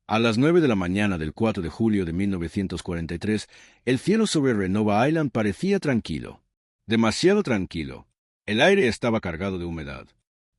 A las 9 de la mañana del 4 de julio de 1943, el cielo sobre Renova Island parecía tranquilo. Demasiado tranquilo. El aire estaba cargado de humedad.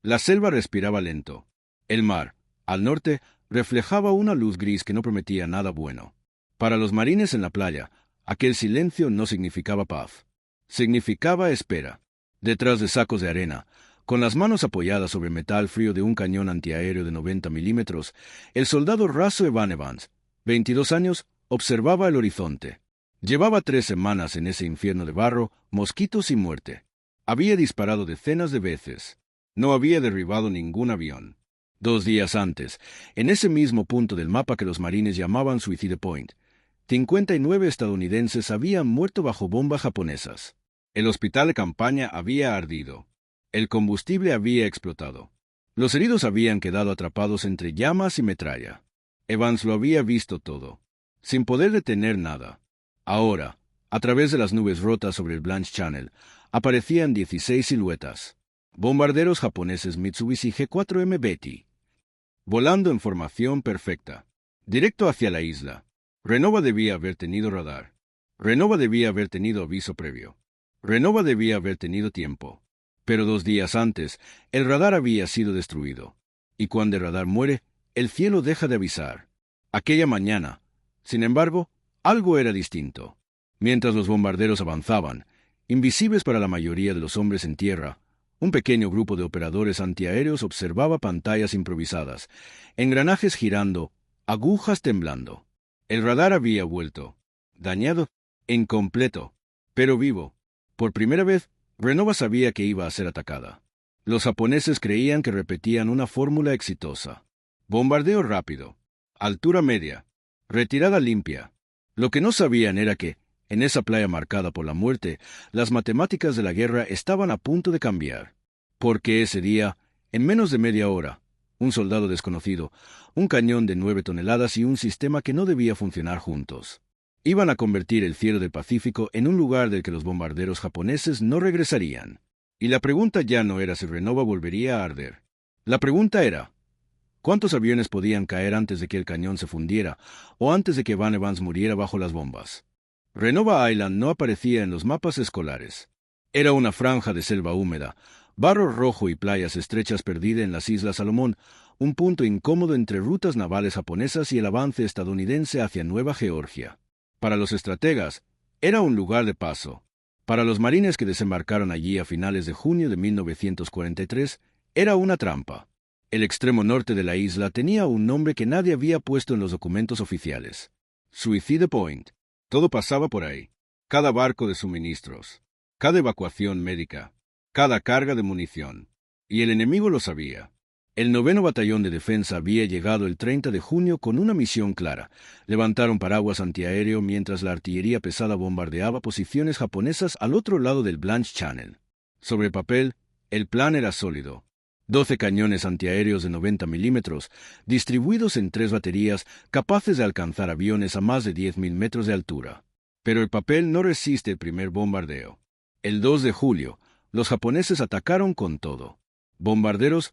La selva respiraba lento. El mar, al norte, reflejaba una luz gris que no prometía nada bueno. Para los marines en la playa, aquel silencio no significaba paz. Significaba espera. Detrás de sacos de arena, con las manos apoyadas sobre metal frío de un cañón antiaéreo de 90 milímetros, el soldado raso Evan Evans, 22 años, observaba el horizonte. Llevaba 3 semanas en ese infierno de barro, mosquitos y muerte. Había disparado decenas de veces. No había derribado ningún avión. 2 días antes, en ese mismo punto del mapa que los marines llamaban Suicide Point, 59 estadounidenses habían muerto bajo bombas japonesas. El hospital de campaña había ardido. El combustible había explotado. Los heridos habían quedado atrapados entre llamas y metralla. Evans lo había visto todo, sin poder detener nada. Ahora, a través de las nubes rotas sobre el Blanche Channel, aparecían 16 siluetas. Bombarderos japoneses Mitsubishi G4M Betty, volando en formación perfecta, directo hacia la isla. Renova debía haber tenido radar. Renova debía haber tenido aviso previo. Renova debía haber tenido tiempo. Pero 2 días antes, el radar había sido destruido. Y cuando el radar muere, el cielo deja de avisar. Aquella mañana, sin embargo, algo era distinto. Mientras los bombarderos avanzaban, invisibles para la mayoría de los hombres en tierra, un pequeño grupo de operadores antiaéreos observaba pantallas improvisadas, engranajes girando, agujas temblando. El radar había vuelto, dañado, incompleto, pero vivo. Por primera vez, Renova sabía que iba a ser atacada. Los japoneses creían que repetían una fórmula exitosa. Bombardeo rápido, altura media, retirada limpia. Lo que no sabían era que, en esa playa marcada por la muerte, las matemáticas de la guerra estaban a punto de cambiar. Porque ese día, en menos de media hora, un soldado desconocido, un cañón de 9 toneladas y un sistema que no debía funcionar juntos, iban a convertir el cielo del Pacífico en un lugar del que los bombarderos japoneses no regresarían. Y la pregunta ya no era si Renova volvería a arder. La pregunta era, ¿cuántos aviones podían caer antes de que el cañón se fundiera o antes de que Evan Evans muriera bajo las bombas? Renova Island no aparecía en los mapas escolares. Era una franja de selva húmeda, barro rojo y playas estrechas perdida en las Islas Salomón, un punto incómodo entre rutas navales japonesas y el avance estadounidense hacia Nueva Georgia. Para los estrategas, era un lugar de paso. Para los marines que desembarcaron allí a finales de junio de 1943, era una trampa. El extremo norte de la isla tenía un nombre que nadie había puesto en los documentos oficiales. Suicide Point. Todo pasaba por ahí. Cada barco de suministros, cada evacuación médica, cada carga de munición. Y el enemigo lo sabía. El 9º Batallón de Defensa había llegado el 30 de junio con una misión clara: levantar un paraguas antiaéreo mientras la artillería pesada bombardeaba posiciones japonesas al otro lado del Blanche Channel. Sobre el papel, el plan era sólido. 12 cañones antiaéreos de 90 milímetros, distribuidos en 3 baterías, capaces de alcanzar aviones a más de 10.000 metros de altura. Pero el papel no resiste el primer bombardeo. El 2 de julio, los japoneses atacaron con todo. Bombarderos,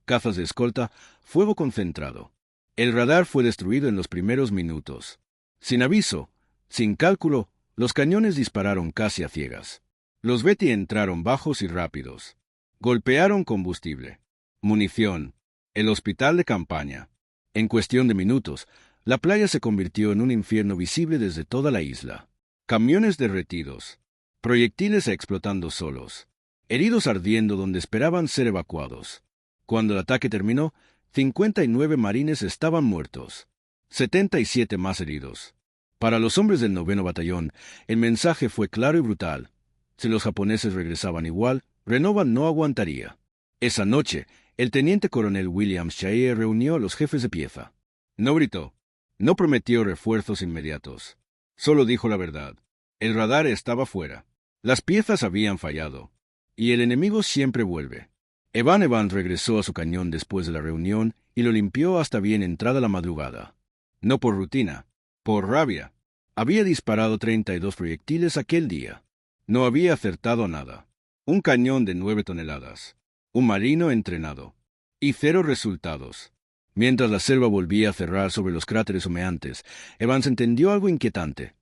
cazas de escolta, fuego concentrado. El radar fue destruido en los primeros minutos. Sin aviso, sin cálculo, los cañones dispararon casi a ciegas. Los Betty entraron bajos y rápidos. Golpearon combustible, munición, el hospital de campaña. En cuestión de minutos, la playa se convirtió en un infierno visible desde toda la isla. Camiones derretidos, proyectiles explotando solos, heridos ardiendo donde esperaban ser evacuados. Cuando el ataque terminó, 59 marines estaban muertos, 77 más heridos. Para los hombres del 9º Batallón, el mensaje fue claro y brutal. Si los japoneses regresaban igual, Renova no aguantaría. Esa noche, el teniente coronel William Shaye reunió a los jefes de pieza. No gritó, no prometió refuerzos inmediatos. Solo dijo la verdad. El radar estaba fuera. Las piezas habían fallado. Y el enemigo siempre vuelve. Evan Evans regresó a su cañón después de la reunión y lo limpió hasta bien entrada la madrugada. No por rutina, por rabia. Había disparado 32 proyectiles aquel día. No había acertado nada. Un cañón de 9 toneladas. Un marino entrenado. Y 0 resultados. Mientras la selva volvía a cerrar sobre los cráteres humeantes, Evans entendió algo inquietante.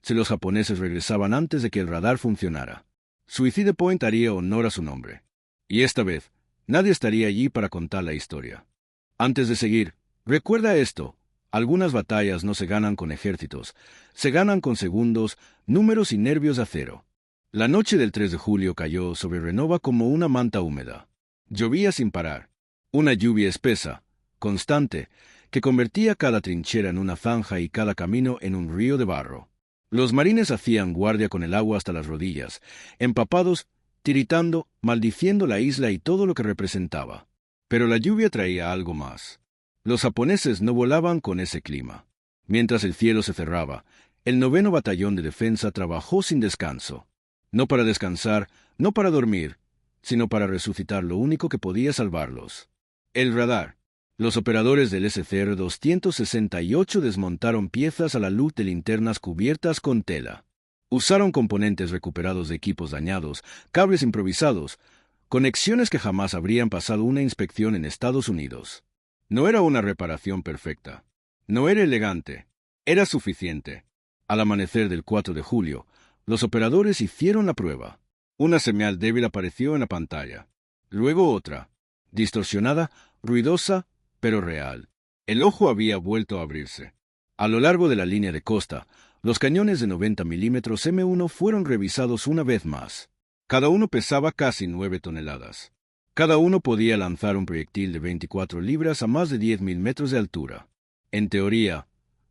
Si los japoneses regresaban antes de que el radar funcionara, Suicide Point haría honor a su nombre. Y esta vez, nadie estaría allí para contar la historia. Antes de seguir, recuerda esto: algunas batallas no se ganan con ejércitos, se ganan con segundos, números y nervios de acero. La noche del 3 de julio cayó sobre Renova como una manta húmeda. Llovía sin parar. Una lluvia espesa, constante, que convertía cada trinchera en una zanja y cada camino en un río de barro. Los marines hacían guardia con el agua hasta las rodillas, empapados, tiritando, maldiciendo la isla y todo lo que representaba. Pero la lluvia traía algo más. Los japoneses no volaban con ese clima. Mientras el cielo se cerraba, el 9º Batallón de Defensa trabajó sin descanso. No para descansar, no para dormir, sino para resucitar lo único que podía salvarlos: el radar. Los operadores del SCR-268 desmontaron piezas a la luz de linternas cubiertas con tela. Usaron componentes recuperados de equipos dañados, cables improvisados, conexiones que jamás habrían pasado una inspección en Estados Unidos. No era una reparación perfecta. No era elegante. Era suficiente. Al amanecer del 4 de julio, los operadores hicieron la prueba. Una señal débil apareció en la pantalla. Luego otra, distorsionada, ruidosa, pero real. El ojo había vuelto a abrirse. A lo largo de la línea de costa, los cañones de 90 milímetros M1 fueron revisados una vez más. Cada uno pesaba casi 9 toneladas. Cada uno podía lanzar un proyectil de 24 libras a más de 10.000 metros de altura. En teoría,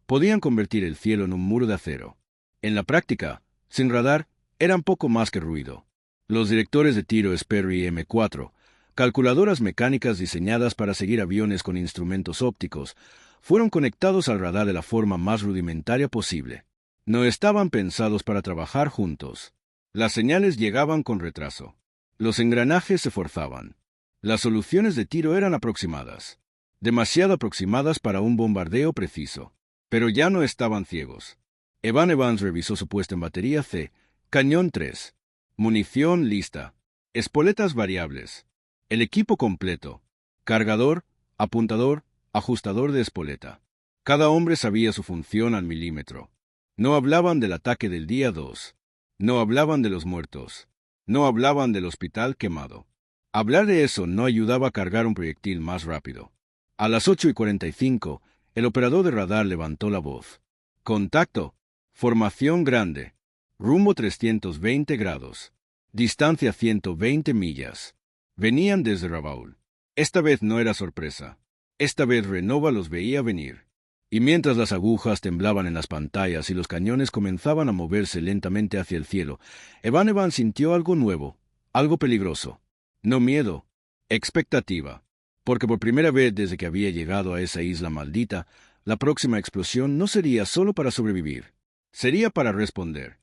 podían convertir el cielo en un muro de acero. En la práctica, sin radar, eran poco más que ruido. Los directores de tiro Sperry M4, calculadoras mecánicas diseñadas para seguir aviones con instrumentos ópticos, fueron conectados al radar de la forma más rudimentaria posible. No estaban pensados para trabajar juntos. Las señales llegaban con retraso. Los engranajes se forzaban. Las soluciones de tiro eran aproximadas. Demasiado aproximadas para un bombardeo preciso. Pero ya no estaban ciegos. Evan Evans revisó su puesta en batería C, cañón 3, munición lista, espoletas variables, el equipo completo, cargador, apuntador, ajustador de espoleta. Cada hombre sabía su función al milímetro. No hablaban del ataque del día 2. No hablaban de los muertos. No hablaban del hospital quemado. Hablar de eso no ayudaba a cargar un proyectil más rápido. A las 8:45, el operador de radar levantó la voz. Contacto. Formación grande. Rumbo 320 grados. Distancia 120 millas. Venían desde Rabaul. Esta vez no era sorpresa. Esta vez Renova los veía venir. Y mientras las agujas temblaban en las pantallas y los cañones comenzaban a moverse lentamente hacia el cielo, Evan Evans sintió algo nuevo, algo peligroso. No miedo, expectativa. Porque por primera vez desde que había llegado a esa isla maldita, la próxima explosión no sería solo para sobrevivir. Sería para responder.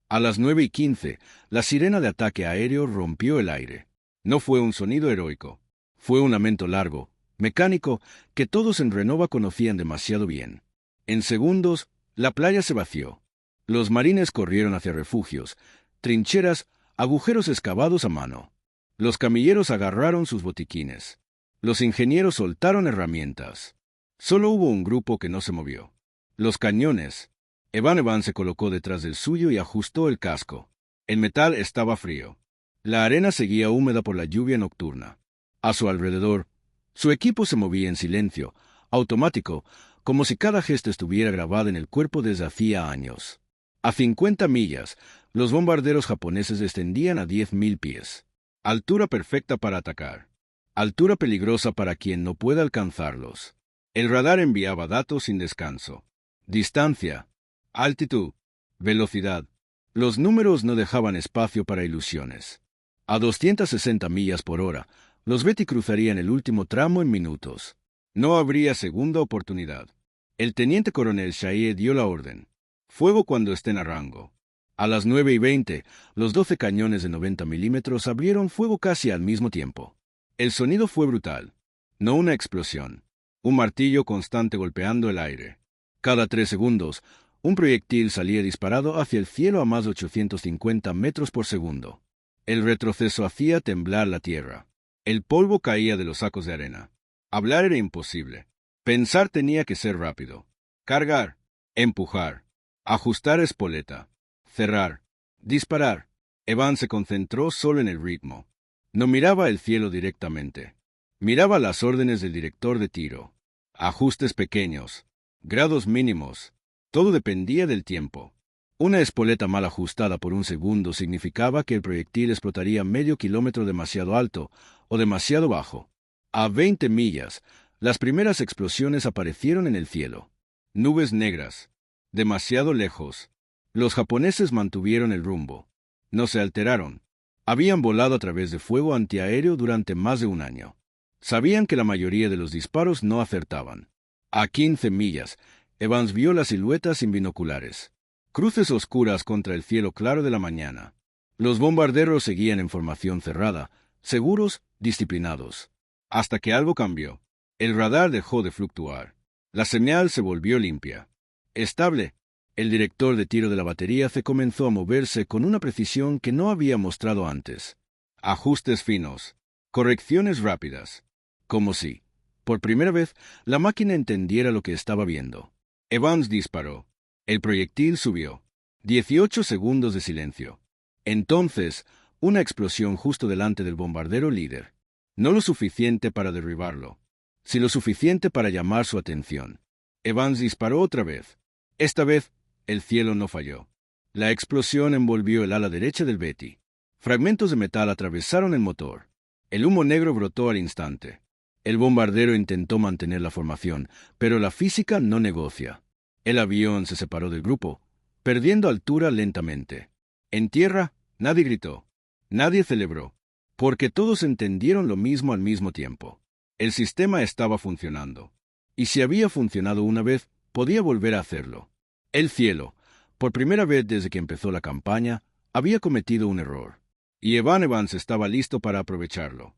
A las 9:15, la sirena de ataque aéreo rompió el aire. No fue un sonido heroico. Fue un lamento largo, mecánico, que todos en Renova conocían demasiado bien. En segundos, la playa se vació. Los marines corrieron hacia refugios, trincheras, agujeros excavados a mano. Los camilleros agarraron sus botiquines. Los ingenieros soltaron herramientas. Solo hubo un grupo que no se movió. Los cañones. Evan Evans se colocó detrás del suyo y ajustó el casco. El metal estaba frío. La arena seguía húmeda por la lluvia nocturna. A su alrededor, su equipo se movía en silencio, automático, como si cada gesto estuviera grabado en el cuerpo desde hacía años. A 50 millas, los bombarderos japoneses descendían a 10.000 pies. Altura perfecta para atacar. Altura peligrosa para quien no pueda alcanzarlos. El radar enviaba datos sin descanso. Distancia, altitud, velocidad. Los números no dejaban espacio para ilusiones. A 260 millas por hora, los Betty cruzarían el último tramo en minutos. No habría segunda oportunidad. El teniente coronel Shaie dio la orden. Fuego cuando estén a rango. A las 9:20, los 12 cañones de 90 milímetros abrieron fuego casi al mismo tiempo. El sonido fue brutal. No una explosión. Un martillo constante golpeando el aire. Cada 3 segundos, un proyectil salía disparado hacia el cielo a más de 850 metros por segundo. El retroceso hacía temblar la tierra. El polvo caía de los sacos de arena. Hablar era imposible. Pensar tenía que ser rápido. Cargar, empujar, ajustar espoleta, cerrar, disparar. Evans se concentró solo en el ritmo. No miraba el cielo directamente. Miraba las órdenes del director de tiro. Ajustes pequeños, grados mínimos. Todo dependía del tiempo. Una espoleta mal ajustada por un segundo significaba que el proyectil explotaría medio kilómetro demasiado alto o demasiado bajo. A 20 millas, las primeras explosiones aparecieron en el cielo. Nubes negras. Demasiado lejos. Los japoneses mantuvieron el rumbo. No se alteraron. Habían volado a través de fuego antiaéreo durante más de un año. Sabían que la mayoría de los disparos no acertaban. A 15 millas, Evans vio las siluetas sin binoculares. Cruces oscuras contra el cielo claro de la mañana. Los bombarderos seguían en formación cerrada, seguros, disciplinados. Hasta que algo cambió. El radar dejó de fluctuar. La señal se volvió limpia. Estable. El director de tiro de la batería se comenzó a moverse con una precisión que no había mostrado antes. Ajustes finos. Correcciones rápidas. Como si, por primera vez, la máquina entendiera lo que estaba viendo. Evans disparó. El proyectil subió. 18 segundos de silencio. Entonces, una explosión justo delante del bombardero líder. No lo suficiente para derribarlo, sino lo suficiente para llamar su atención. Evans disparó otra vez. Esta vez, el cielo no falló. La explosión envolvió el ala derecha del Betty. Fragmentos de metal atravesaron el motor. El humo negro brotó al instante. El bombardero intentó mantener la formación, pero la física no negocia. El avión se separó del grupo, perdiendo altura lentamente. En tierra, nadie gritó. Nadie celebró, porque todos entendieron lo mismo al mismo tiempo. El sistema estaba funcionando. Y si había funcionado una vez, podía volver a hacerlo. El cielo, por primera vez desde que empezó la campaña, había cometido un error. Y Evan Evans estaba listo para aprovecharlo.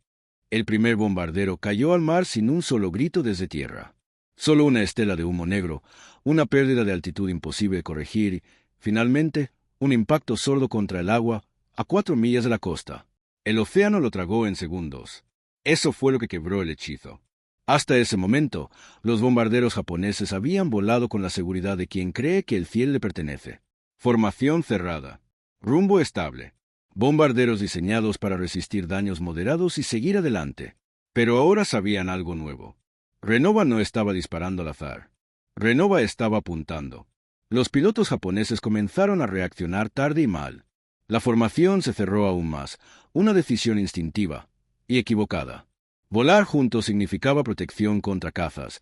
El primer bombardero cayó al mar sin un solo grito desde tierra. Solo una estela de humo negro, una pérdida de altitud imposible de corregir y, finalmente, un impacto sordo contra el agua a 4 millas de la costa. El océano lo tragó en segundos. Eso fue lo que quebró el hechizo. Hasta ese momento, los bombarderos japoneses habían volado con la seguridad de quien cree que el cielo le pertenece. Formación cerrada. Rumbo estable. Bombarderos diseñados para resistir daños moderados y seguir adelante. Pero ahora sabían algo nuevo. Renova no estaba disparando al azar. Renova estaba apuntando. Los pilotos japoneses comenzaron a reaccionar tarde y mal. La formación se cerró aún más, una decisión instintiva y equivocada. Volar juntos significaba protección contra cazas,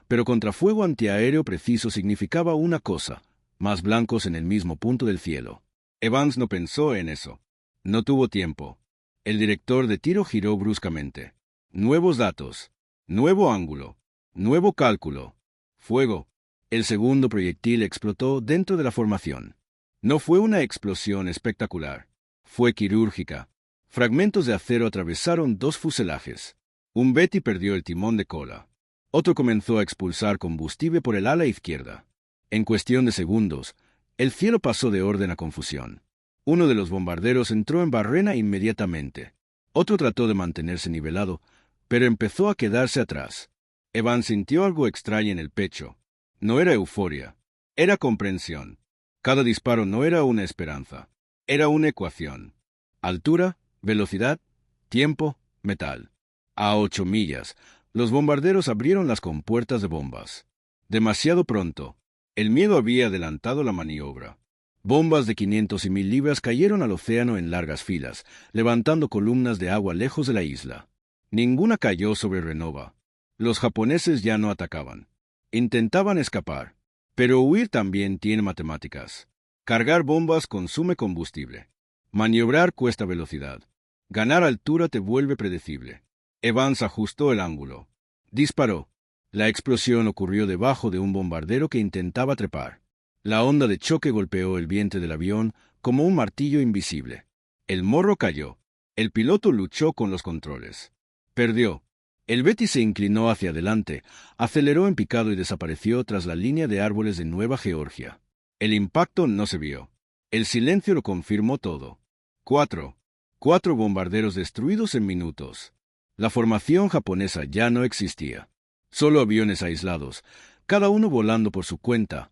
pero contra fuego antiaéreo preciso significaba una cosa, más blancos en el mismo punto del cielo. Evans no pensó en eso. No tuvo tiempo. El director de tiro giró bruscamente. Nuevos datos. Nuevo ángulo. Nuevo cálculo. Fuego. El segundo proyectil explotó dentro de la formación. No fue una explosión espectacular. Fue quirúrgica. Fragmentos de acero atravesaron 2 fuselajes. Un Betty perdió el timón de cola. Otro comenzó a expulsar combustible por el ala izquierda. En cuestión de segundos, el cielo pasó de orden a confusión. Uno de los bombarderos entró en barrena inmediatamente. Otro trató de mantenerse nivelado, pero empezó a quedarse atrás. Evans sintió algo extraño en el pecho. No era euforia, era comprensión. Cada disparo no era una esperanza, era una ecuación. Altura, velocidad, tiempo, metal. A 8 millas, los bombarderos abrieron las compuertas de bombas. Demasiado pronto, el miedo había adelantado la maniobra. Bombas de 500 y 1000 libras cayeron al océano en largas filas, levantando columnas de agua lejos de la isla. Ninguna cayó sobre Renova. Los japoneses ya no atacaban. Intentaban escapar. Pero huir también tiene matemáticas. Cargar bombas consume combustible. Maniobrar cuesta velocidad. Ganar altura te vuelve predecible. Evans ajustó el ángulo. Disparó. La explosión ocurrió debajo de un bombardero que intentaba trepar. La onda de choque golpeó el vientre del avión como un martillo invisible. El morro cayó. El piloto luchó con los controles. Perdió. El Betty se inclinó hacia adelante, aceleró en picado y desapareció tras la línea de árboles de Nueva Georgia. El impacto no se vio. El silencio lo confirmó todo. 4 bombarderos destruidos en minutos. La formación japonesa ya no existía. Solo aviones aislados, cada uno volando por su cuenta,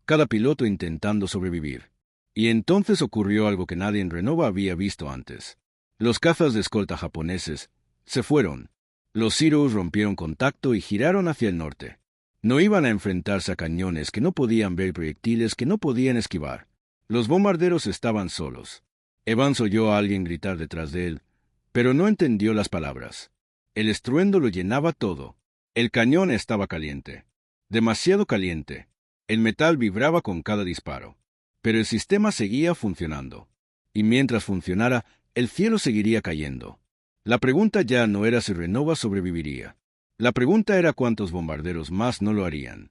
cada piloto intentando sobrevivir. Y entonces ocurrió algo que nadie en Renova había visto antes. Los cazas de escolta japoneses se fueron. Los Zeros rompieron contacto y giraron hacia el norte. No iban a enfrentarse a cañones que no podían ver, proyectiles que no podían esquivar. Los bombarderos estaban solos. Evans oyó a alguien gritar detrás de él, pero no entendió las palabras. El estruendo lo llenaba todo. El cañón estaba caliente. Demasiado caliente. El metal vibraba con cada disparo. Pero el sistema seguía funcionando. Y mientras funcionara, el cielo seguiría cayendo. La pregunta ya no era si Renova sobreviviría. La pregunta era cuántos bombarderos más no lo harían.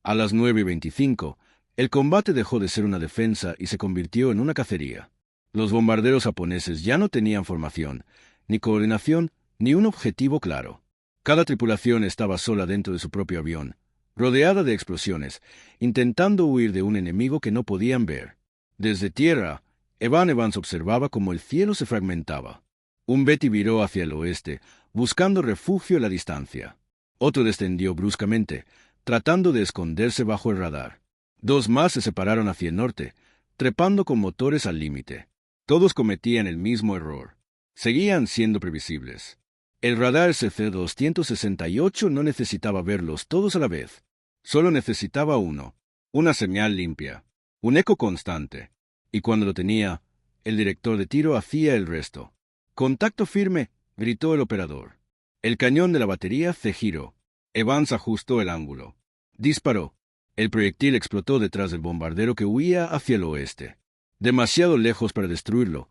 A las 9:25, el combate dejó de ser una defensa y se convirtió en una cacería. Los bombarderos japoneses ya no tenían formación, ni coordinación, ni un objetivo claro. Cada tripulación estaba sola dentro de su propio avión, rodeada de explosiones, intentando huir de un enemigo que no podían ver. Desde tierra, Evans observaba cómo el cielo se fragmentaba. Un Betty viró hacia el oeste, buscando refugio a la distancia. Otro descendió bruscamente, tratando de esconderse bajo el radar. Dos más se separaron hacia el norte, trepando con motores al límite. Todos cometían el mismo error. Seguían siendo previsibles. El radar SC-268 no necesitaba verlos todos a la vez. Solo necesitaba uno. Una señal limpia. Un eco constante. Y cuando lo tenía, el director de tiro hacía el resto. «Contacto firme», gritó el operador. El cañón de la batería se giró. Evans ajustó el ángulo. Disparó. El proyectil explotó detrás del bombardero que huía hacia el oeste. Demasiado lejos para destruirlo,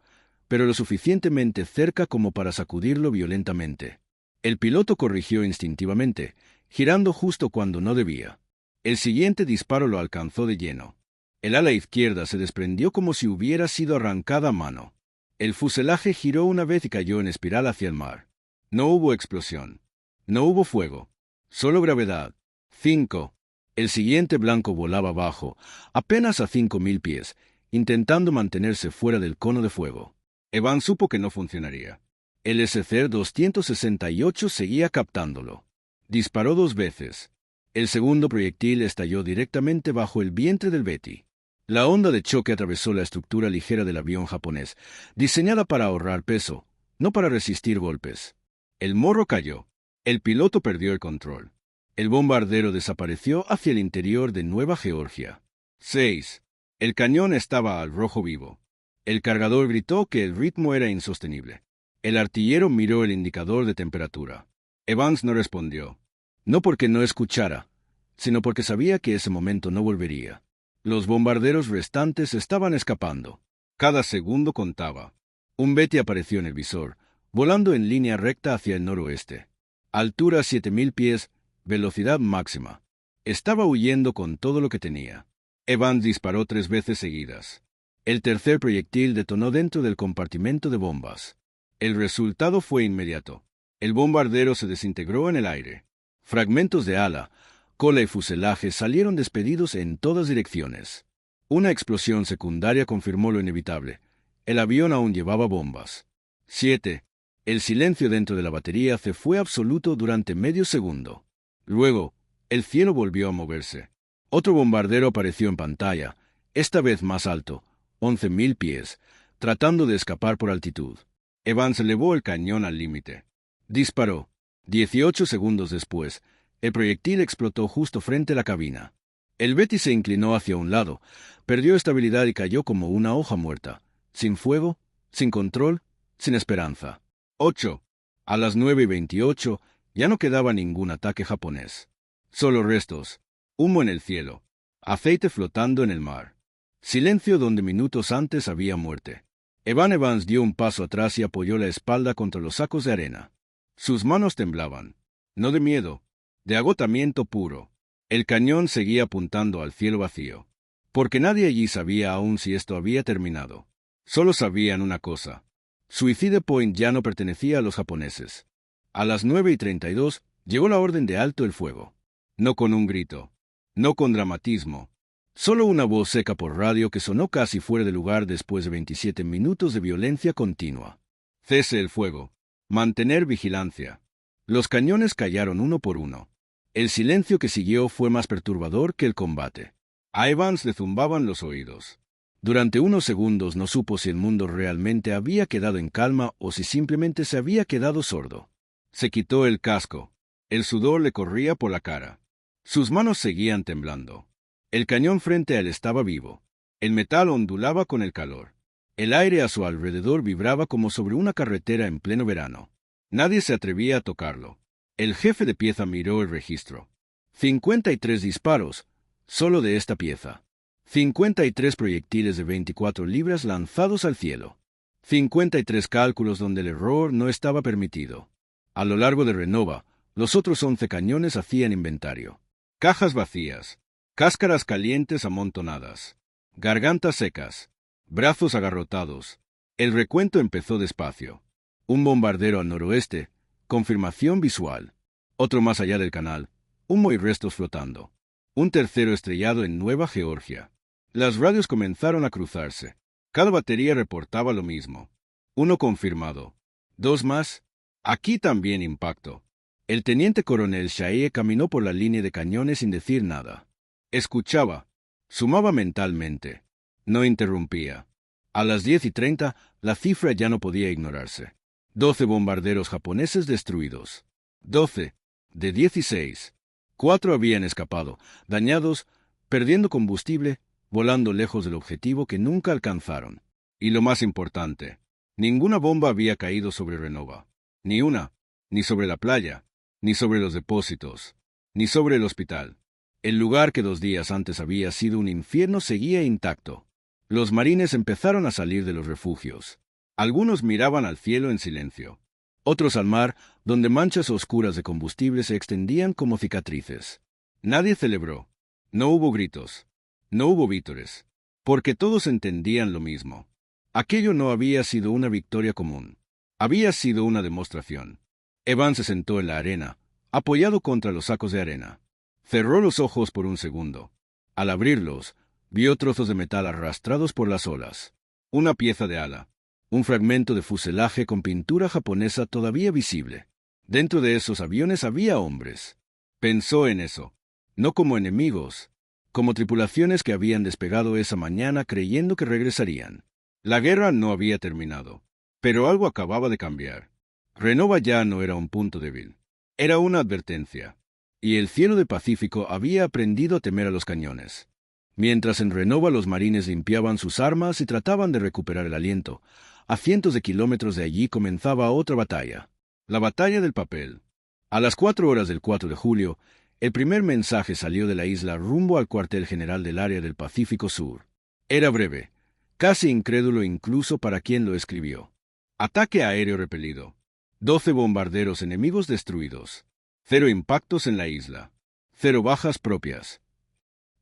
pero lo suficientemente cerca como para sacudirlo violentamente. El piloto corrigió instintivamente, girando justo cuando no debía. El siguiente disparo lo alcanzó de lleno. El ala izquierda se desprendió como si hubiera sido arrancada a mano. El fuselaje giró una vez y cayó en espiral hacia el mar. No hubo explosión. No hubo fuego. Solo gravedad. 5. El siguiente blanco volaba abajo, apenas a 5.000 pies, intentando mantenerse fuera del cono de fuego. Evans supo que no funcionaría. El SC-268 seguía captándolo. Disparó 2 veces. El segundo proyectil estalló directamente bajo el vientre del Betty. La onda de choque atravesó la estructura ligera del avión japonés, diseñada para ahorrar peso, no para resistir golpes. El morro cayó. El piloto perdió el control. El bombardero desapareció hacia el interior de Nueva Georgia. 6. El cañón estaba al rojo vivo. El cargador gritó que el ritmo era insostenible. El artillero miró el indicador de temperatura. Evans no respondió. No porque no escuchara, sino porque sabía que ese momento no volvería. Los bombarderos restantes estaban escapando. Cada segundo contaba. Un Betty apareció en el visor, volando en línea recta hacia el noroeste. Altura 7.000 pies, velocidad máxima. Estaba huyendo con todo lo que tenía. Evans disparó 3 veces seguidas. El tercer proyectil detonó dentro del compartimento de bombas. El resultado fue inmediato. El bombardero se desintegró en el aire. Fragmentos de ala, cola y fuselaje salieron despedidos en todas direcciones. Una explosión secundaria confirmó lo inevitable. El avión aún llevaba bombas. 7. El silencio dentro de la batería se fue absoluto durante medio segundo. Luego, el cielo volvió a moverse. Otro bombardero apareció en pantalla, esta vez más alto, 11.000 pies, tratando de escapar por altitud. Evans elevó el cañón al límite. Disparó. 18 segundos después, el proyectil explotó justo frente a la cabina. El Betty se inclinó hacia un lado, perdió estabilidad y cayó como una hoja muerta, sin fuego, sin control, sin esperanza. 8. A las 9:28 ya no quedaba ningún ataque japonés. Solo restos, humo en el cielo, aceite flotando en el mar. Silencio donde minutos antes había muerte. Evans dio un paso atrás y apoyó la espalda contra los sacos de arena. Sus manos temblaban, no de miedo, de agotamiento puro. El cañón seguía apuntando al cielo vacío, porque nadie allí sabía aún si esto había terminado. Solo sabían una cosa. Suicide Point ya no pertenecía a los japoneses. A las 9:32 llegó la orden de alto el fuego. No con un grito, no con dramatismo, solo una voz seca por radio que sonó casi fuera de lugar después de 27 minutos de violencia continua. Cese el fuego. Mantener vigilancia. Los cañones callaron uno por uno. El silencio que siguió fue más perturbador que el combate. A Evans le zumbaban los oídos. Durante unos segundos no supo si el mundo realmente había quedado en calma o si simplemente se había quedado sordo. Se quitó el casco. El sudor le corría por la cara. Sus manos seguían temblando. El cañón frente a él estaba vivo. El metal ondulaba con el calor. El aire a su alrededor vibraba como sobre una carretera en pleno verano. Nadie se atrevía a tocarlo. El jefe de pieza miró el registro. 53 disparos, solo de esta pieza. 53 proyectiles de 24 libras lanzados al cielo. 53 cálculos donde el error no estaba permitido. A lo largo de Renova, los otros 11 cañones hacían inventario. Cajas vacías, cáscaras calientes amontonadas, gargantas secas, brazos agarrotados. El recuento empezó despacio. Un bombardero al noroeste, confirmación visual. Otro más allá del canal, humo y restos flotando. Un tercero estrellado en Nueva Georgia. Las radios comenzaron a cruzarse. Cada batería reportaba lo mismo. Uno confirmado. Dos más. Aquí también impacto. El teniente coronel Shaye caminó por la línea de cañones sin decir nada. Escuchaba. Sumaba mentalmente. No interrumpía. A las 10:30, la cifra ya no podía ignorarse. 12 bombarderos japoneses destruidos. 12, de 16. 4 habían escapado, dañados, perdiendo combustible, volando lejos del objetivo que nunca alcanzaron. Y lo más importante, ninguna bomba había caído sobre Renova. Ni una, ni sobre la playa, ni sobre los depósitos, ni sobre el hospital. El lugar que 2 días antes había sido un infierno seguía intacto. Los marines empezaron a salir de los refugios. Algunos miraban al cielo en silencio. Otros al mar, donde manchas oscuras de combustible se extendían como cicatrices. Nadie celebró. No hubo gritos. No hubo vítores. Porque todos entendían lo mismo. Aquello no había sido una victoria común. Había sido una demostración. Evans se sentó en la arena, apoyado contra los sacos de arena. Cerró los ojos por un segundo. Al abrirlos, vio trozos de metal arrastrados por las olas. Una pieza de ala. Un fragmento de fuselaje con pintura japonesa todavía visible. Dentro de esos aviones había hombres. Pensó en eso. No como enemigos, como tripulaciones que habían despegado esa mañana creyendo que regresarían. La guerra no había terminado, pero algo acababa de cambiar. Renova ya no era un punto débil. Era una advertencia. Y el cielo del Pacífico había aprendido a temer a los cañones. Mientras en Renova los marines limpiaban sus armas y trataban de recuperar el aliento, a cientos de kilómetros de allí comenzaba otra batalla. La batalla del papel. A las 4 horas del 4 de julio, el primer mensaje salió de la isla rumbo al cuartel general del área del Pacífico Sur. Era breve, casi incrédulo incluso para quien lo escribió. Ataque aéreo repelido. 12 bombarderos enemigos destruidos. 0 impactos en la isla. 0 bajas propias.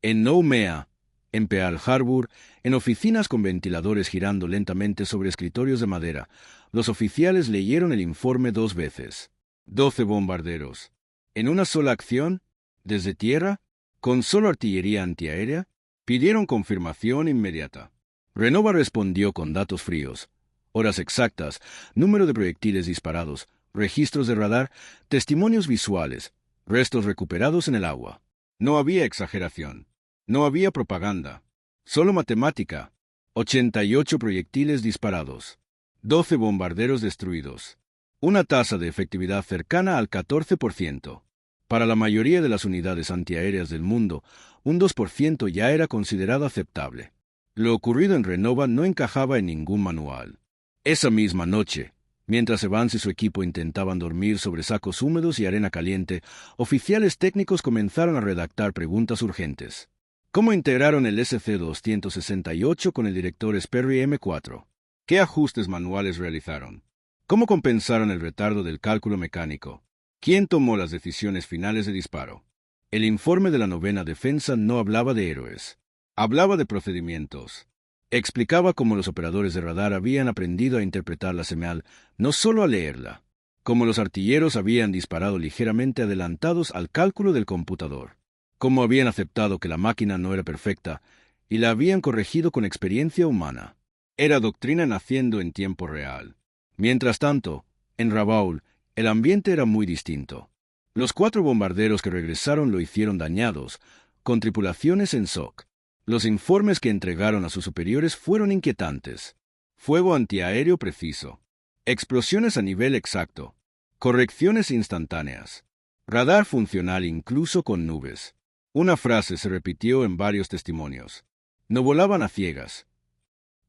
En Noumea, en Pearl Harbor, en oficinas con ventiladores girando lentamente sobre escritorios de madera, los oficiales leyeron el informe 2 veces. 12 bombarderos. En una sola acción, desde tierra, con solo artillería antiaérea, pidieron confirmación inmediata. Renova respondió con datos fríos, horas exactas, número de proyectiles disparados, registros de radar, testimonios visuales, restos recuperados en el agua. No había exageración. No había propaganda. Solo matemática. 88 proyectiles disparados. 12 bombarderos destruidos. Una tasa de efectividad cercana al 14%. Para la mayoría de las unidades antiaéreas del mundo, un 2% ya era considerado aceptable. Lo ocurrido en Renova no encajaba en ningún manual. Esa misma noche, mientras Evans y su equipo intentaban dormir sobre sacos húmedos y arena caliente, oficiales técnicos comenzaron a redactar preguntas urgentes. ¿Cómo integraron el SC-268 con el director Sperry M4? ¿Qué ajustes manuales realizaron? ¿Cómo compensaron el retardo del cálculo mecánico? ¿Quién tomó las decisiones finales de disparo? El informe de la 9ª Defensa no hablaba de héroes. Hablaba de procedimientos. Explicaba cómo los operadores de radar habían aprendido a interpretar la señal, no solo a leerla. Cómo los artilleros habían disparado ligeramente adelantados al cálculo del computador. Cómo habían aceptado que la máquina no era perfecta y la habían corregido con experiencia humana. Era doctrina naciendo en tiempo real. Mientras tanto, en Rabaul, el ambiente era muy distinto. Los 4 bombarderos que regresaron lo hicieron dañados, con tripulaciones en shock. Los informes que entregaron a sus superiores fueron inquietantes. Fuego antiaéreo preciso. Explosiones a nivel exacto. Correcciones instantáneas. Radar funcional incluso con nubes. Una frase se repitió en varios testimonios. No volaban a ciegas.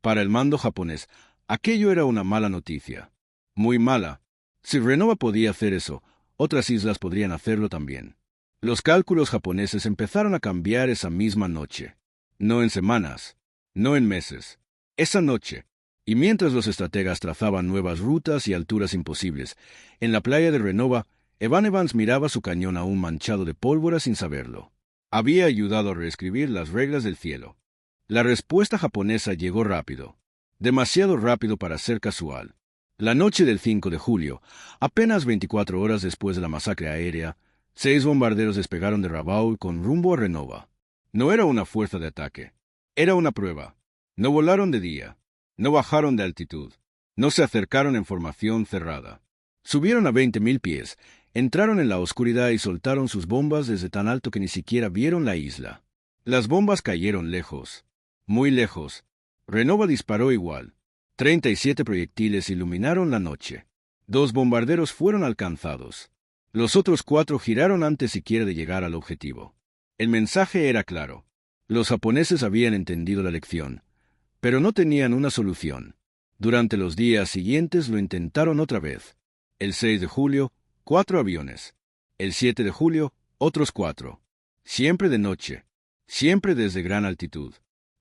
Para el mando japonés, aquello era una mala noticia. Muy mala. Si Renova podía hacer eso, otras islas podrían hacerlo también. Los cálculos japoneses empezaron a cambiar esa misma noche. No en semanas, no en meses. Esa noche. Y mientras los estrategas trazaban nuevas rutas y alturas imposibles, en la playa de Renova, Evan Evans miraba su cañón aún manchado de pólvora sin saberlo. Había ayudado a reescribir las reglas del cielo. La respuesta japonesa llegó rápido. Demasiado rápido para ser casual. La noche del 5 de julio, apenas 24 horas después de la masacre aérea, 6 bombarderos despegaron de Rabaul con rumbo a Renova. No era una fuerza de ataque. Era una prueba. No volaron de día. No bajaron de altitud. No se acercaron en formación cerrada. Subieron a 20.000 pies, entraron en la oscuridad y soltaron sus bombas desde tan alto que ni siquiera vieron la isla. Las bombas cayeron lejos. Muy lejos. Renova disparó igual. 37 proyectiles iluminaron la noche. 2 bombarderos fueron alcanzados. Los otros 4 giraron antes siquiera de llegar al objetivo. El mensaje era claro. Los japoneses habían entendido la lección, pero no tenían una solución. Durante los días siguientes lo intentaron otra vez. El 6 de julio, 4 aviones. El 7 de julio, otros 4. Siempre de noche. Siempre desde gran altitud.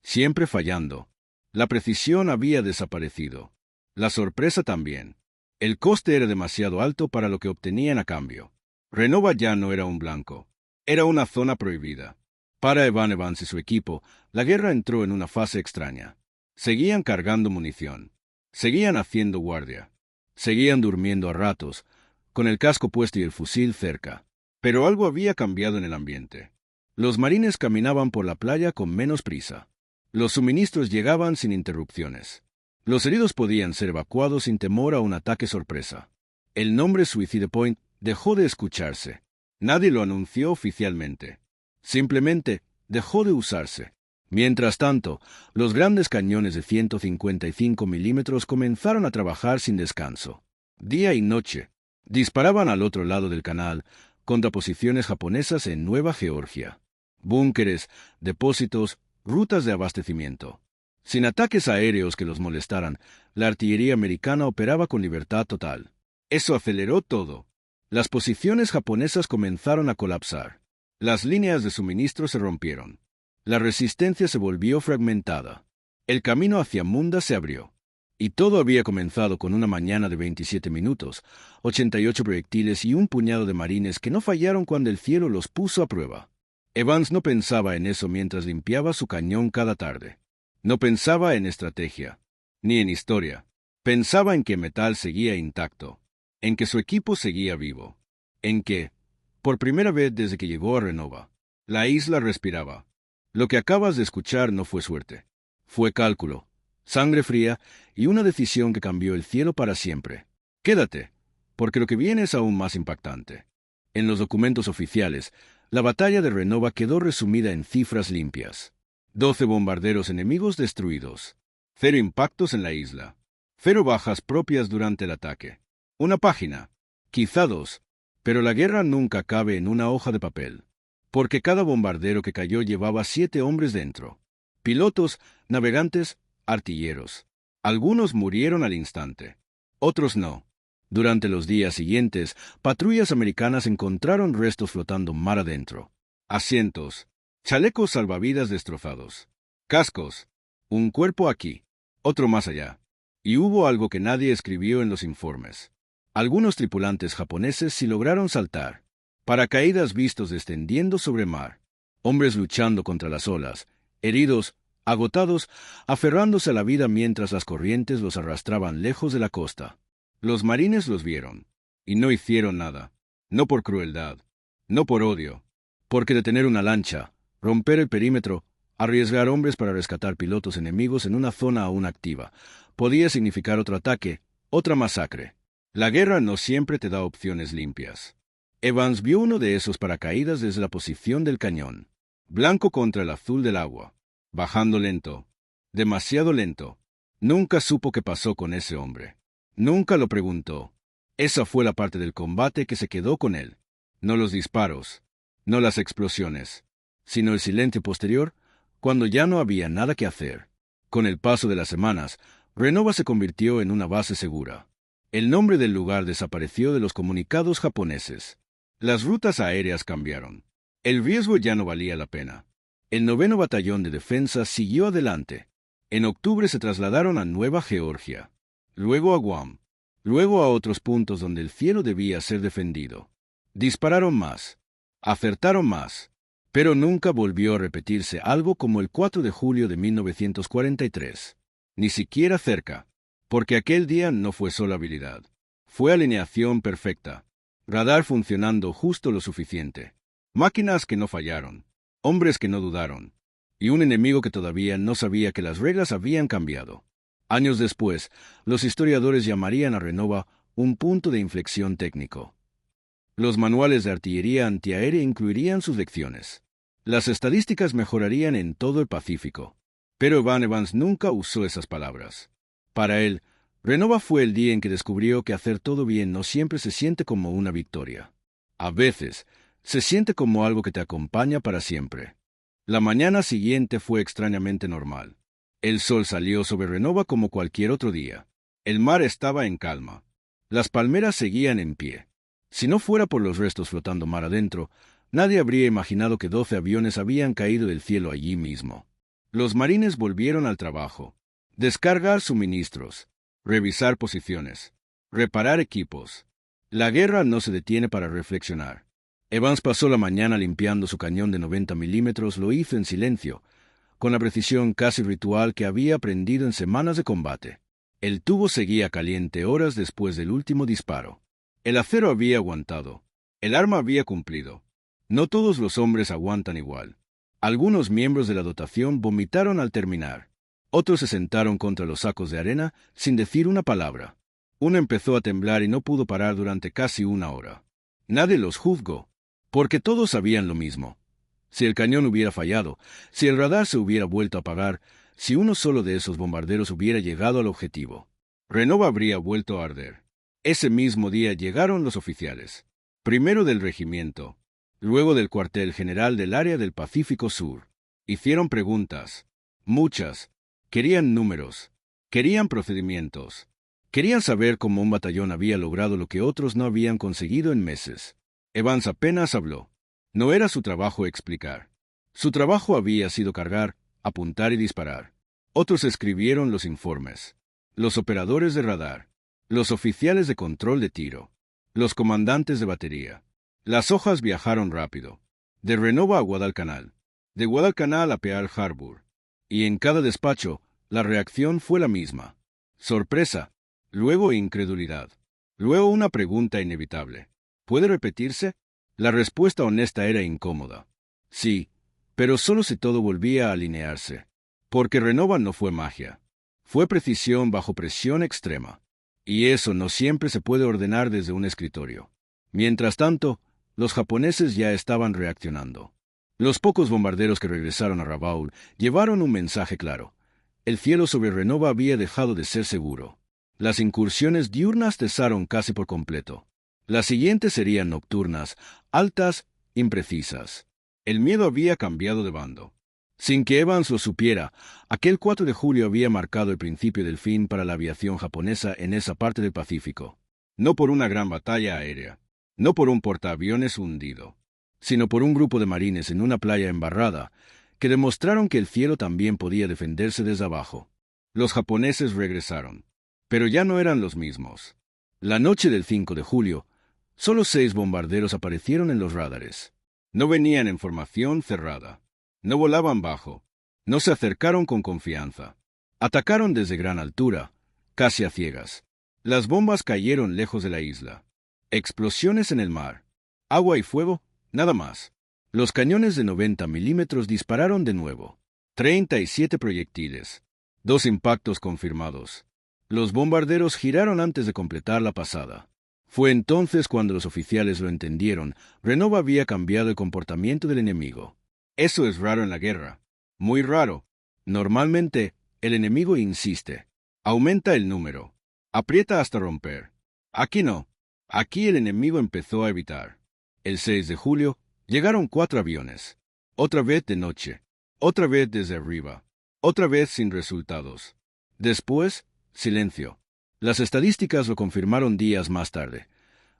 Siempre fallando. La precisión había desaparecido. La sorpresa también. El coste era demasiado alto para lo que obtenían a cambio. Renova ya no era un blanco. Era una zona prohibida. Para Evan Evans y su equipo, la guerra entró en una fase extraña. Seguían cargando munición. Seguían haciendo guardia. Seguían durmiendo a ratos, con el casco puesto y el fusil cerca. Pero algo había cambiado en el ambiente. Los marines caminaban por la playa con menos prisa. Los suministros llegaban sin interrupciones. Los heridos podían ser evacuados sin temor a un ataque sorpresa. El nombre Suicide Point dejó de escucharse. Nadie lo anunció oficialmente. Simplemente dejó de usarse. Mientras tanto, los grandes cañones de 155 milímetros comenzaron a trabajar sin descanso. Día y noche. Disparaban al otro lado del canal contra posiciones japonesas en Nueva Georgia. Búnkeres, depósitos, rutas de abastecimiento. Sin ataques aéreos que los molestaran, la artillería americana operaba con libertad total. Eso aceleró todo. Las posiciones japonesas comenzaron a colapsar. Las líneas de suministro se rompieron. La resistencia se volvió fragmentada. El camino hacia Munda se abrió. Y todo había comenzado con una mañana de 27 minutos, 88 proyectiles y un puñado de marines que no fallaron cuando el cielo los puso a prueba. Evans no pensaba en eso mientras limpiaba su cañón cada tarde. No pensaba en estrategia, ni en historia. Pensaba en que Metal seguía intacto, en que su equipo seguía vivo, en que, por primera vez desde que llegó a Renova, la isla respiraba. Lo que acabas de escuchar no fue suerte. Fue cálculo, sangre fría y una decisión que cambió el cielo para siempre. Quédate, porque lo que viene es aún más impactante. En los documentos oficiales, la batalla de Renova quedó resumida en cifras limpias. 12 bombarderos enemigos destruidos. 0 impactos en la isla. 0 bajas propias durante el ataque. Una página. Quizá 2. Pero la guerra nunca cabe en una hoja de papel. Porque cada bombardero que cayó llevaba 7 hombres dentro. Pilotos, navegantes, artilleros. Algunos murieron al instante. Otros no. Durante los días siguientes, patrullas americanas encontraron restos flotando mar adentro. Asientos, chalecos salvavidas destrozados, cascos, un cuerpo aquí, otro más allá. Y hubo algo que nadie escribió en los informes. Algunos tripulantes japoneses sí lograron saltar. Paracaídas vistos descendiendo sobre mar. Hombres luchando contra las olas, heridos, agotados, aferrándose a la vida mientras las corrientes los arrastraban lejos de la costa. Los marines los vieron, y no hicieron nada. No por crueldad, no por odio, porque detener una lancha, romper el perímetro, arriesgar hombres para rescatar pilotos enemigos en una zona aún activa, podía significar otro ataque, otra masacre. La guerra no siempre te da opciones limpias. Evans vio uno de esos paracaídas desde la posición del cañón, blanco contra el azul del agua, bajando lento, demasiado lento. Nunca supo qué pasó con ese hombre. Nunca lo preguntó. Esa fue la parte del combate que se quedó con él. No los disparos, no las explosiones, sino el silencio posterior, cuando ya no había nada que hacer. Con el paso de las semanas, Renova se convirtió en una base segura. El nombre del lugar desapareció de los comunicados japoneses. Las rutas aéreas cambiaron. El riesgo ya no valía la pena. El 9º Batallón de Defensa siguió adelante. En octubre se trasladaron a Nueva Georgia, luego a Guam, luego a otros puntos donde el cielo debía ser defendido. Dispararon más, acertaron más, pero nunca volvió a repetirse algo como el 4 de julio de 1943. Ni siquiera cerca, porque aquel día no fue solo habilidad. Fue alineación perfecta, radar funcionando justo lo suficiente, máquinas que no fallaron, hombres que no dudaron, y un enemigo que todavía no sabía que las reglas habían cambiado. Años después, los historiadores llamarían a Renova un punto de inflexión técnico. Los manuales de artillería antiaérea incluirían sus lecciones. Las estadísticas mejorarían en todo el Pacífico. Pero Van Evans nunca usó esas palabras. Para él, Renova fue el día en que descubrió que hacer todo bien no siempre se siente como una victoria. A veces, se siente como algo que te acompaña para siempre. La mañana siguiente fue extrañamente normal. El sol salió sobre Renova como cualquier otro día. El mar estaba en calma. Las palmeras seguían en pie. Si no fuera por los restos flotando mar adentro, nadie habría imaginado que 12 aviones habían caído del cielo allí mismo. Los marines volvieron al trabajo. Descargar suministros, revisar posiciones, reparar equipos. La guerra no se detiene para reflexionar. Evans pasó la mañana limpiando su cañón de 90 milímetros, lo hizo en silencio, con la precisión casi ritual que había aprendido en semanas de combate. El tubo seguía caliente horas después del último disparo. El acero había aguantado. El arma había cumplido. No todos los hombres aguantan igual. Algunos miembros de la dotación vomitaron al terminar. Otros se sentaron contra los sacos de arena sin decir una palabra. Uno empezó a temblar y no pudo parar durante casi una hora. Nadie los juzgó, porque todos sabían lo mismo. Si el cañón hubiera fallado, si el radar se hubiera vuelto a apagar, si uno solo de esos bombarderos hubiera llegado al objetivo, Renova habría vuelto a arder. Ese mismo día llegaron los oficiales, primero del regimiento, luego del cuartel general del área del Pacífico Sur. Hicieron preguntas, muchas, querían números, querían procedimientos, querían saber cómo un batallón había logrado lo que otros no habían conseguido en meses. Evans apenas habló. No era su trabajo explicar. Su trabajo había sido cargar, apuntar y disparar. Otros escribieron los informes. Los operadores de radar, los oficiales de control de tiro, los comandantes de batería. Las hojas viajaron rápido, de Renova a Guadalcanal, de Guadalcanal a Pearl Harbor, y en cada despacho la reacción fue la misma. Sorpresa, luego incredulidad, luego una pregunta inevitable. ¿Puede repetirse? La respuesta honesta era incómoda. Sí, pero solo si todo volvía a alinearse. Porque Renova no fue magia. Fue precisión bajo presión extrema. Y eso no siempre se puede ordenar desde un escritorio. Mientras tanto, los japoneses ya estaban reaccionando. Los pocos bombarderos que regresaron a Rabaul llevaron un mensaje claro. El cielo sobre Renova había dejado de ser seguro. Las incursiones diurnas cesaron casi por completo. Las siguientes serían nocturnas, altas, imprecisas. El miedo había cambiado de bando. Sin que Evans lo supiera, aquel 4 de julio había marcado el principio del fin para la aviación japonesa en esa parte del Pacífico. No por una gran batalla aérea, no por un portaaviones hundido, sino por un grupo de marines en una playa embarrada que demostraron que el cielo también podía defenderse desde abajo. Los japoneses regresaron, pero ya no eran los mismos. La noche del 5 de julio, solo 6 bombarderos aparecieron en los radares. No venían en formación cerrada. No volaban bajo. No se acercaron con confianza. Atacaron desde gran altura, casi a ciegas. Las bombas cayeron lejos de la isla. Explosiones en el mar. Agua y fuego, nada más. Los cañones de 90 milímetros dispararon de nuevo. 37 proyectiles. 2 impactos confirmados. Los bombarderos giraron antes de completar la pasada. Fue entonces cuando los oficiales lo entendieron. Renova había cambiado el comportamiento del enemigo. Eso es raro en la guerra. Muy raro. Normalmente, el enemigo insiste. Aumenta el número. Aprieta hasta romper. Aquí no. Aquí el enemigo empezó a evitar. El 6 de julio, llegaron 4 aviones. Otra vez de noche. Otra vez desde arriba. Otra vez sin resultados. Después, silencio. Las estadísticas lo confirmaron días más tarde.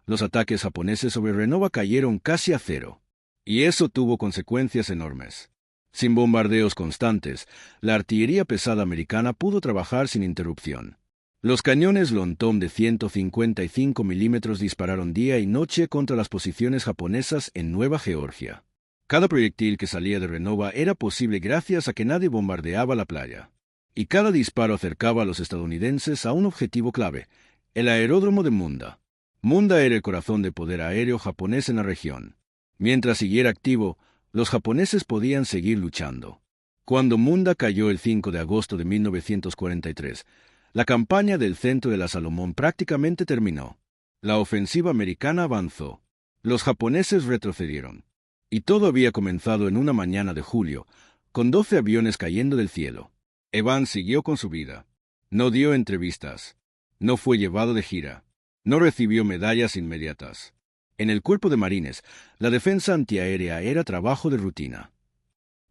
Los ataques japoneses sobre Renova cayeron casi a cero. Y eso tuvo consecuencias enormes. Sin bombardeos constantes, la artillería pesada americana pudo trabajar sin interrupción. Los cañones Lontom de 155 milímetros dispararon día y noche contra las posiciones japonesas en Nueva Georgia. Cada proyectil que salía de Renova era posible gracias a que nadie bombardeaba la playa. Y cada disparo acercaba a los estadounidenses a un objetivo clave, el aeródromo de Munda. Munda era el corazón de poder aéreo japonés en la región. Mientras siguiera activo, los japoneses podían seguir luchando. Cuando Munda cayó el 5 de agosto de 1943, la campaña del centro de la Salomón prácticamente terminó. La ofensiva americana avanzó. Los japoneses retrocedieron. Y todo había comenzado en una mañana de julio, con 12 aviones cayendo del cielo. Evans siguió con su vida. No dio entrevistas. No fue llevado de gira. No recibió medallas inmediatas. En el cuerpo de marines, la defensa antiaérea era trabajo de rutina.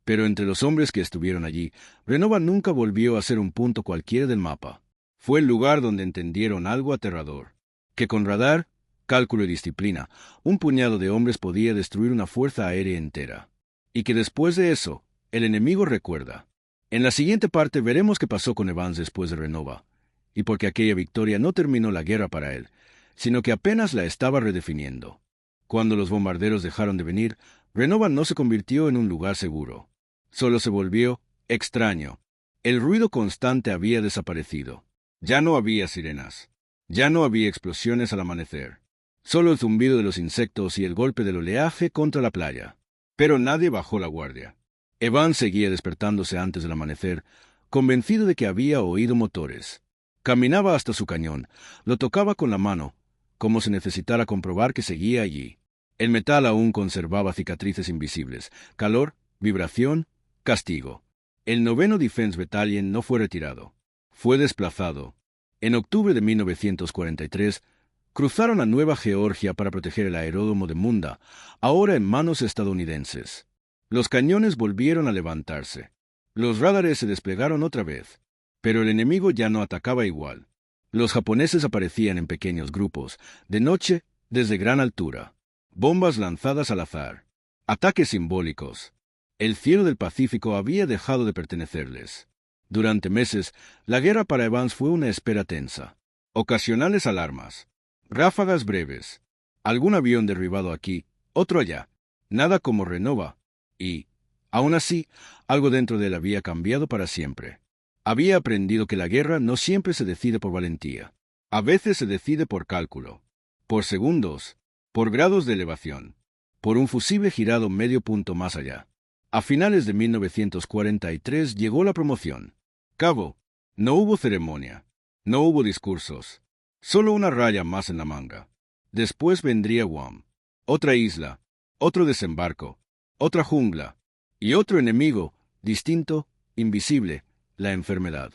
Pero entre los hombres que estuvieron allí, Renova nunca volvió a ser un punto cualquiera del mapa. Fue el lugar donde entendieron algo aterrador. Que con radar, cálculo y disciplina, un puñado de hombres podía destruir una fuerza aérea entera. Y que después de eso, el enemigo recuerda. En la siguiente parte veremos qué pasó con Evans después de Renova, y porque aquella victoria no terminó la guerra para él, sino que apenas la estaba redefiniendo. Cuando los bombarderos dejaron de venir, Renova no se convirtió en un lugar seguro. Solo se volvió extraño. El ruido constante había desaparecido. Ya no había sirenas. Ya no había explosiones al amanecer. Solo el zumbido de los insectos y el golpe del oleaje contra la playa. Pero nadie bajó la guardia. Evans seguía despertándose antes del amanecer, convencido de que había oído motores. Caminaba hasta su cañón, lo tocaba con la mano, como si necesitara comprobar que seguía allí. El metal aún conservaba cicatrices invisibles, calor, vibración, castigo. El 9º Defense Battalion no fue retirado. Fue desplazado. En octubre de 1943, cruzaron a Nueva Georgia para proteger el aeródromo de Munda, ahora en manos estadounidenses. Los cañones volvieron a levantarse. Los radares se desplegaron otra vez. Pero el enemigo ya no atacaba igual. Los japoneses aparecían en pequeños grupos, de noche, desde gran altura. Bombas lanzadas al azar. Ataques simbólicos. El cielo del Pacífico había dejado de pertenecerles. Durante meses, la guerra para Evans fue una espera tensa. Ocasionales alarmas. Ráfagas breves. Algún avión derribado aquí, otro allá. Nada como Renova. Y, aún así, algo dentro de él había cambiado para siempre. Había aprendido que la guerra no siempre se decide por valentía. A veces se decide por cálculo, por segundos, por grados de elevación, por un fusible girado medio punto más allá. A finales de 1943 llegó la promoción. Cabo. No hubo ceremonia. No hubo discursos. Solo una raya más en la manga. Después vendría Guam. Otra isla. Otro desembarco. Otra jungla. Y otro enemigo, distinto, invisible, la enfermedad.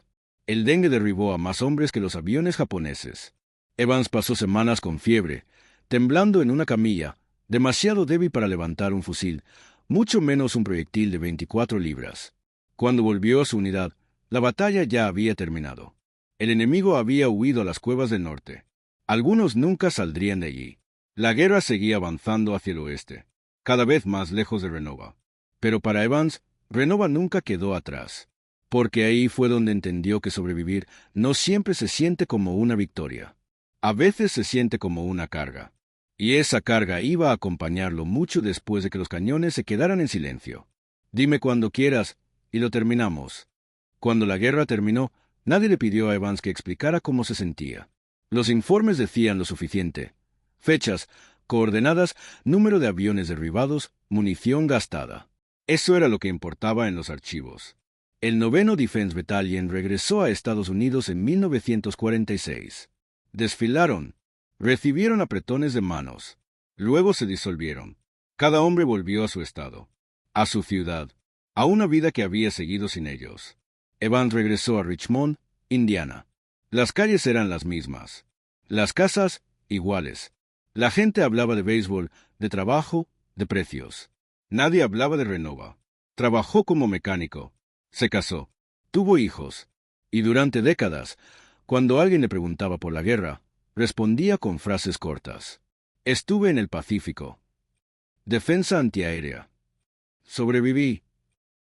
El dengue derribó a más hombres que los aviones japoneses. Evans pasó semanas con fiebre, temblando en una camilla, demasiado débil para levantar un fusil, mucho menos un proyectil de 24 libras. Cuando volvió a su unidad, la batalla ya había terminado. El enemigo había huido a las cuevas del norte. Algunos nunca saldrían de allí. La guerra seguía avanzando hacia el oeste, cada vez más lejos de Renova. Pero para Evans, Renova nunca quedó atrás, porque ahí fue donde entendió que sobrevivir no siempre se siente como una victoria. A veces se siente como una carga. Y esa carga iba a acompañarlo mucho después de que los cañones se quedaran en silencio. Dime cuando quieras, y lo terminamos. Cuando la guerra terminó, nadie le pidió a Evans que explicara cómo se sentía. Los informes decían lo suficiente. Fechas, coordenadas, número de aviones derribados, munición gastada. Eso era lo que importaba en los archivos. El 9º Defense Battalion regresó a Estados Unidos en 1946. Desfilaron. Recibieron apretones de manos. Luego se disolvieron. Cada hombre volvió a su estado, a su ciudad, a una vida que había seguido sin ellos. Evans regresó a Richmond, Indiana. Las calles eran las mismas. Las casas, iguales. La gente hablaba de béisbol, de trabajo, de precios. Nadie hablaba de Renova. Trabajó como mecánico. Se casó. Tuvo hijos. Y durante décadas, cuando alguien le preguntaba por la guerra, respondía con frases cortas. Estuve en el Pacífico. Defensa antiaérea. Sobreviví.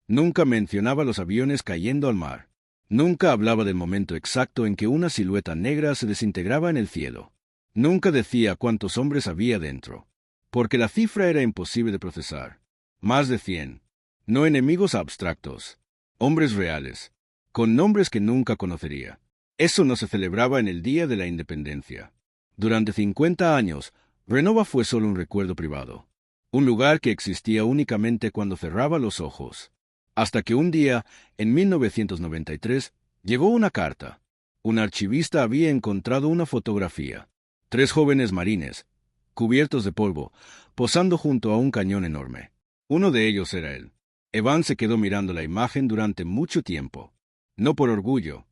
Nunca mencionaba los aviones cayendo al mar. Nunca hablaba del momento exacto en que una silueta negra se desintegraba en el cielo. Nunca decía cuántos hombres había dentro, porque la cifra era imposible de procesar. Más de 100. No enemigos abstractos. Hombres reales, con nombres que nunca conocería. Eso no se celebraba en el Día de la Independencia. Durante 50 años, Renova fue solo un recuerdo privado. Un lugar que existía únicamente cuando cerraba los ojos. Hasta que un día, en 1993, llegó una carta. Un archivista había encontrado una fotografía. 3 jóvenes marines, cubiertos de polvo, posando junto a un cañón enorme. Uno de ellos era él. Evans se quedó mirando la imagen durante mucho tiempo. No por orgullo,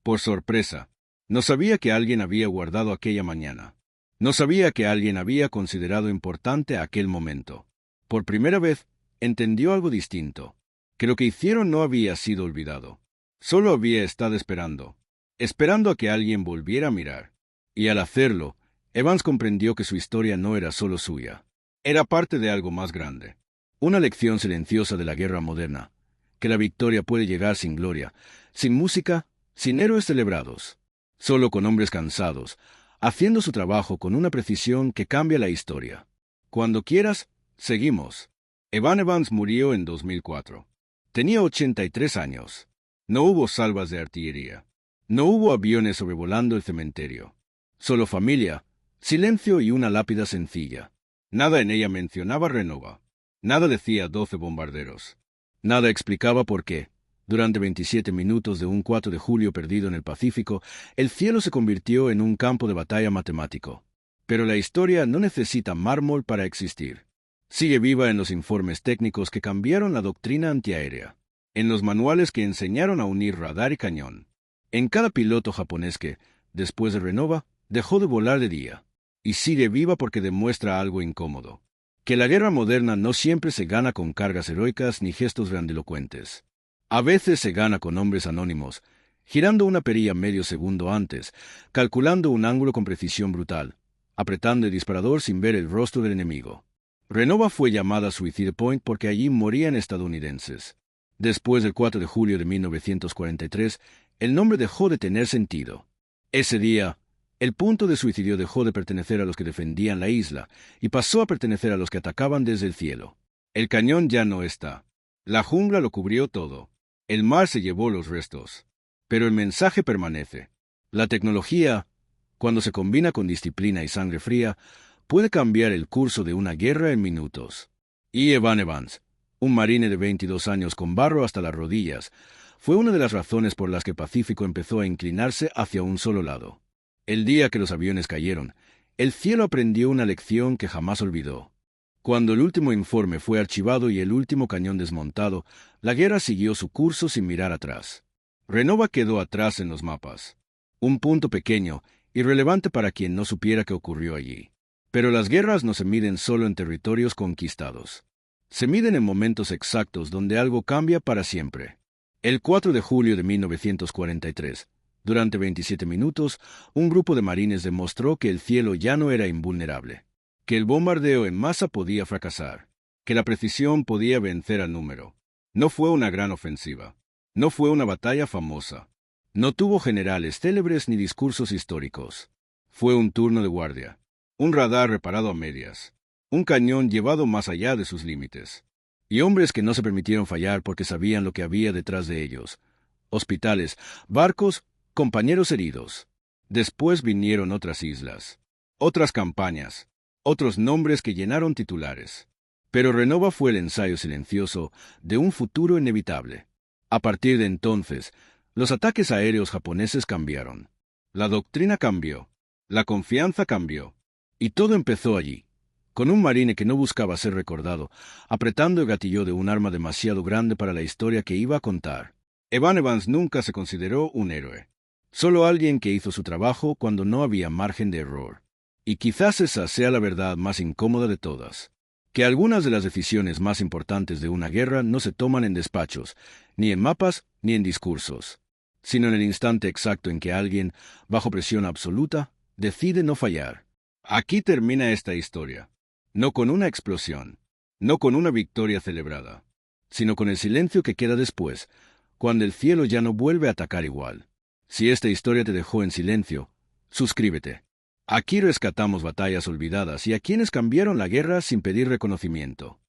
por sorpresa. No sabía que alguien había guardado aquella mañana. No sabía que alguien había considerado importante aquel momento. Por primera vez, entendió algo distinto. Que lo que hicieron no había sido olvidado. Solo había estado esperando a que alguien volviera a mirar. Y al hacerlo, Evans comprendió que su historia no era solo suya. Era parte de algo más grande. Una lección silenciosa de la guerra moderna. Que la victoria puede llegar sin gloria, sin música, sin héroes celebrados. Solo con hombres cansados, haciendo su trabajo con una precisión que cambia la historia. Cuando quieras, seguimos. Evan Evans murió en 2004. Tenía 83 años. No hubo salvas de artillería. No hubo aviones sobrevolando el cementerio. Solo familia, silencio y una lápida sencilla. Nada en ella mencionaba Renova. Nada decía 12 bombarderos. Nada explicaba por qué, durante 27 minutos de un 4 de julio perdido en el Pacífico, el cielo se convirtió en un campo de batalla matemático. Pero la historia no necesita mármol para existir. Sigue viva en los informes técnicos que cambiaron la doctrina antiaérea, en los manuales que enseñaron a unir radar y cañón, en cada piloto japonés que, después de Renova, dejó de volar de día, y sigue viva porque demuestra algo incómodo, que la guerra moderna no siempre se gana con cargas heroicas ni gestos grandilocuentes. A veces se gana con hombres anónimos, girando una perilla medio segundo antes, calculando un ángulo con precisión brutal, apretando el disparador sin ver el rostro del enemigo. Renova fue llamada Suicide Point porque allí morían estadounidenses. Después del 4 de julio de 1943, el nombre dejó de tener sentido. Ese día, el punto de suicidio dejó de pertenecer a los que defendían la isla y pasó a pertenecer a los que atacaban desde el cielo. El cañón ya no está. La jungla lo cubrió todo. El mar se llevó los restos. Pero el mensaje permanece. La tecnología, cuando se combina con disciplina y sangre fría, puede cambiar el curso de una guerra en minutos. Y Evan Evans, un marine de 22 años con barro hasta las rodillas, fue una de las razones por las que Pacífico empezó a inclinarse hacia un solo lado. El día que los aviones cayeron, el cielo aprendió una lección que jamás olvidó. Cuando el último informe fue archivado y el último cañón desmontado, la guerra siguió su curso sin mirar atrás. Renova quedó atrás en los mapas. Un punto pequeño, irrelevante para quien no supiera qué ocurrió allí. Pero las guerras no se miden solo en territorios conquistados. Se miden en momentos exactos donde algo cambia para siempre. El 4 de julio de 1943, durante 27 minutos, un grupo de marines demostró que el cielo ya no era invulnerable, que el bombardeo en masa podía fracasar, que la precisión podía vencer al número. No fue una gran ofensiva. No fue una batalla famosa. No tuvo generales célebres ni discursos históricos. Fue un turno de guardia. Un radar reparado a medias, un cañón llevado más allá de sus límites, y hombres que no se permitieron fallar porque sabían lo que había detrás de ellos. Hospitales, barcos, compañeros heridos. Después vinieron otras islas, otras campañas, otros nombres que llenaron titulares. Pero Renova fue el ensayo silencioso de un futuro inevitable. A partir de entonces, los ataques aéreos japoneses cambiaron. La doctrina cambió. La confianza cambió. Y todo empezó allí, con un marine que no buscaba ser recordado, apretando el gatillo de un arma demasiado grande para la historia que iba a contar. Evan Evans nunca se consideró un héroe, solo alguien que hizo su trabajo cuando no había margen de error. Y quizás esa sea la verdad más incómoda de todas, que algunas de las decisiones más importantes de una guerra no se toman en despachos, ni en mapas, ni en discursos, sino en el instante exacto en que alguien, bajo presión absoluta, decide no fallar. Aquí termina esta historia, no con una explosión, no con una victoria celebrada, sino con el silencio que queda después, cuando el cielo ya no vuelve a atacar igual. Si esta historia te dejó en silencio, suscríbete. Aquí rescatamos batallas olvidadas y a quienes cambiaron la guerra sin pedir reconocimiento.